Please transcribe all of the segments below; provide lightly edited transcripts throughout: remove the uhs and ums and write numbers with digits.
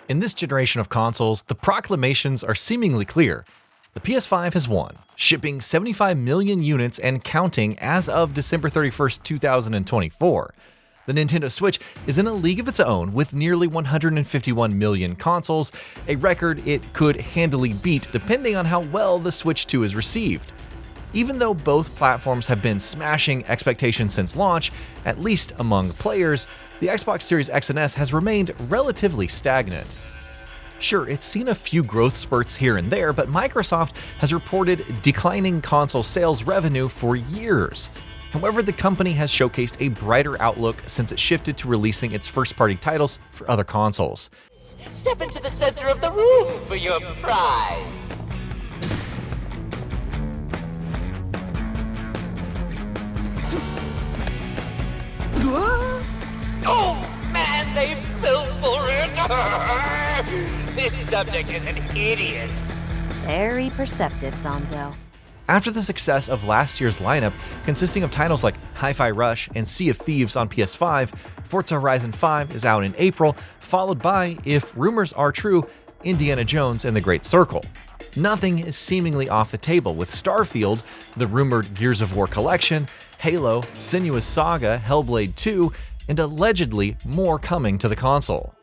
In this generation of consoles, the proclamations are seemingly clear. The PS5 has won, shipping 75 million units and counting as of December 31st, 2024. The Nintendo Switch is in a league of its own with nearly 151 million consoles, a record it could handily beat depending on how well the Switch 2 is received. Even though both platforms have been smashing expectations since launch, at least among players, the Xbox Series X and S has remained relatively stagnant. Sure, it's seen a few growth spurts here and there, but Microsoft has reported declining console sales revenue for years. However, the company has showcased a brighter outlook since it shifted to releasing its first-party titles for other consoles. Step into the center of the room for your prize. Oh man, they fell for it! This subject is an idiot. Very perceptive, Sanzo. After the success of last year's lineup, consisting of titles like Hi-Fi Rush and Sea of Thieves on PS5, Forza Horizon 5 is out in April, followed by, if rumors are true, Indiana Jones and the Great Circle. Nothing is seemingly off the table with Starfield, the rumored Gears of War collection, Halo, Senua's Saga, Hellblade 2, and allegedly more coming to the console.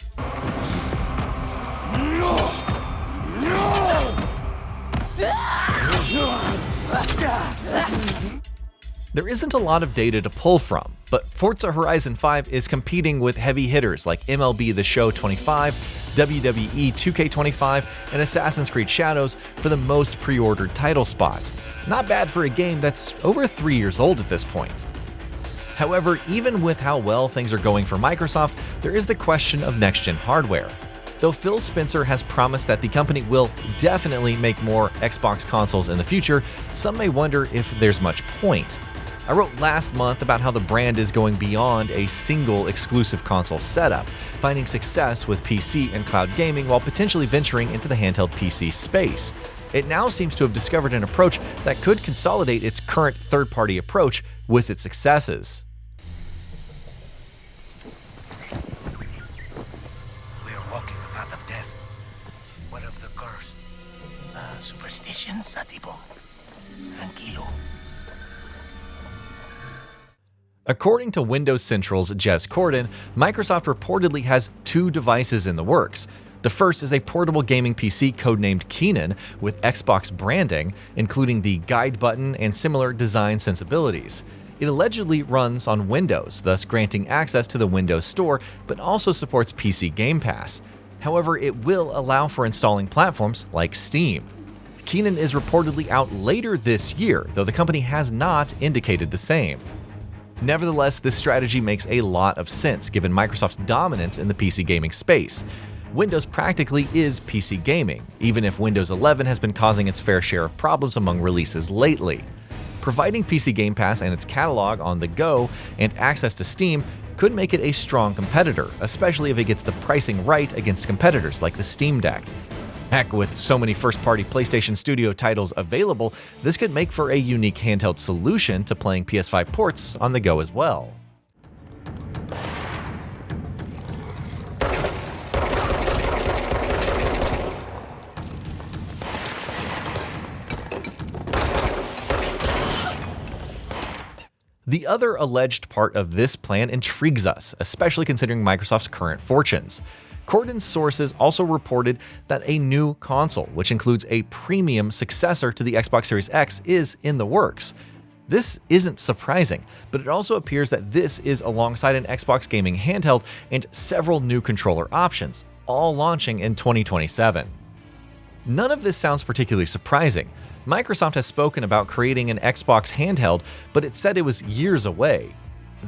There isn't a lot of data to pull from, but Forza Horizon 5 is competing with heavy hitters like MLB The Show 25, WWE 2K25, and Assassin's Creed Shadows for the most pre-ordered title spot. Not bad for a game that's over 3 years old at this point. However, even with how well things are going for Microsoft, there is the question of next-gen hardware. Though Phil Spencer has promised that the company will definitely make more Xbox consoles in the future, some may wonder if there's much point. I wrote last month about how the brand is going beyond a single exclusive console setup, finding success with PC and cloud gaming while potentially venturing into the handheld PC space. It now seems to have discovered an approach that could consolidate its current third-party approach with its successes. We are walking the path of death. What of the curse? Superstition, Satipo. Tranquilo. According to Windows Central's Jez Corden, Microsoft reportedly has two devices in the works. The first is a portable gaming PC codenamed Keenan with Xbox branding, including the guide button and similar design sensibilities. It allegedly runs on Windows, thus granting access to the Windows Store, but also supports PC Game Pass. However, it will allow for installing platforms like Steam. Keenan is reportedly out later this year, though the company has not indicated the same. Nevertheless, this strategy makes a lot of sense given Microsoft's dominance in the PC gaming space. Windows practically is PC gaming, even if Windows 11 has been causing its fair share of problems among releases lately. Providing PC Game Pass and its catalog on the go and access to Steam could make it a strong competitor, especially if it gets the pricing right against competitors like the Steam Deck. Heck, with so many first-party PlayStation Studio titles available, this could make for a unique handheld solution to playing PS5 ports on the go as well. The other alleged part of this plan intrigues us, especially considering Microsoft's current fortunes. Corden's sources also reported that a new console, which includes a premium successor to the Xbox Series X, is in the works. This isn't surprising, but it also appears that this is alongside an Xbox gaming handheld and several new controller options, all launching in 2027. None of this sounds particularly surprising. Microsoft has spoken about creating an Xbox handheld, but it said it was years away.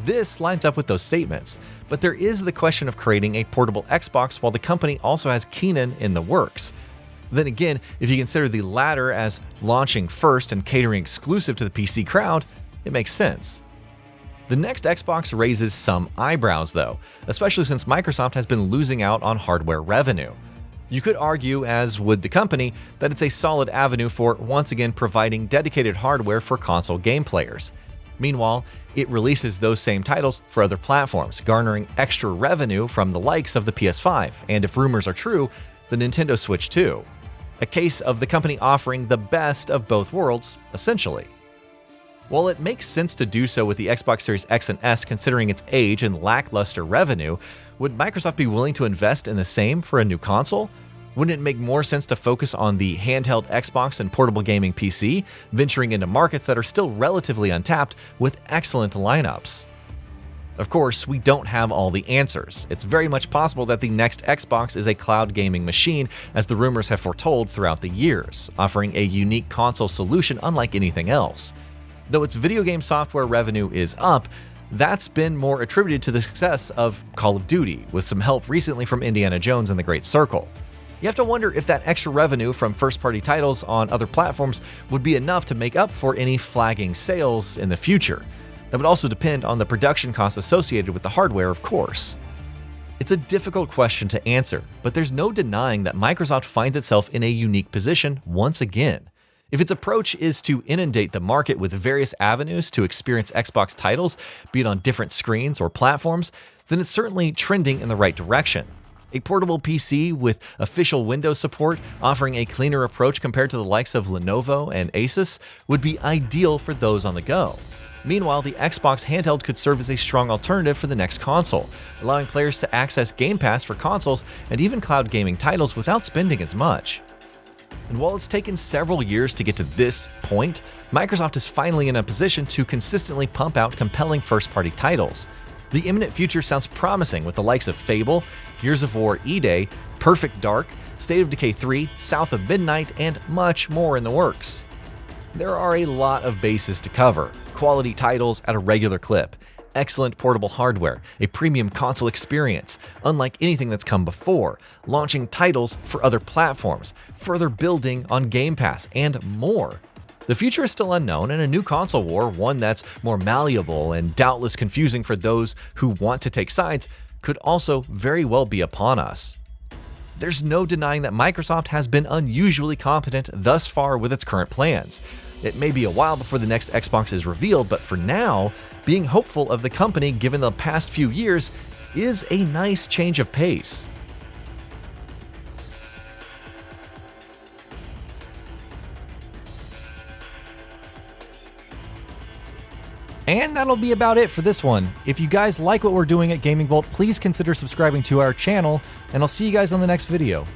This lines up with those statements, but there is the question of creating a portable Xbox while the company also has Keenan in the works. Then again, if you consider the latter as launching first and catering exclusive to the PC crowd, it makes sense. The next Xbox raises some eyebrows though, especially since Microsoft has been losing out on hardware revenue. You could argue, as would the company, that it's a solid avenue for once again providing dedicated hardware for console game players. Meanwhile, it releases those same titles for other platforms, garnering extra revenue from the likes of the PS5, and if rumors are true, the Nintendo Switch too. A case of the company offering the best of both worlds, essentially. While it makes sense to do so with the Xbox Series X and S considering its age and lackluster revenue, would Microsoft be willing to invest in the same for a new console? Wouldn't it make more sense to focus on the handheld Xbox and portable gaming PC, venturing into markets that are still relatively untapped with excellent lineups? Of course, we don't have all the answers. It's very much possible that the next Xbox is a cloud gaming machine, as the rumors have foretold throughout the years, offering a unique console solution unlike anything else. Though its video game software revenue is up, that's been more attributed to the success of Call of Duty, with some help recently from Indiana Jones and the Great Circle. You have to wonder if that extra revenue from first-party titles on other platforms would be enough to make up for any flagging sales in the future. That would also depend on the production costs associated with the hardware, of course. It's a difficult question to answer, but there's no denying that Microsoft finds itself in a unique position once again. If its approach is to inundate the market with various avenues to experience Xbox titles, be it on different screens or platforms, then it's certainly trending in the right direction. A portable PC with official Windows support, offering a cleaner approach compared to the likes of Lenovo and Asus, would be ideal for those on the go. Meanwhile, the Xbox handheld could serve as a strong alternative for the next console, allowing players to access Game Pass for consoles and even cloud gaming titles without spending as much. And while it's taken several years to get to this point, Microsoft is finally in a position to consistently pump out compelling first-party titles. The imminent future sounds promising with the likes of Fable, Gears of War E-Day, Perfect Dark, State of Decay 3, South of Midnight, and much more in the works. There are a lot of bases to cover: quality titles at a regular clip, excellent portable hardware, a premium console experience, unlike anything that's come before, launching titles for other platforms, further building on Game Pass, and more. The future is still unknown, and a new console war, one that's more malleable and doubtless confusing for those who want to take sides, could also very well be upon us. There's no denying that Microsoft has been unusually competent thus far with its current plans. It may be a while before the next Xbox is revealed, but for now, being hopeful of the company given the past few years is a nice change of pace. And that'll be about it for this one. If you guys like what we're doing at GamingBolt, please consider subscribing to our channel, and I'll see you guys on the next video.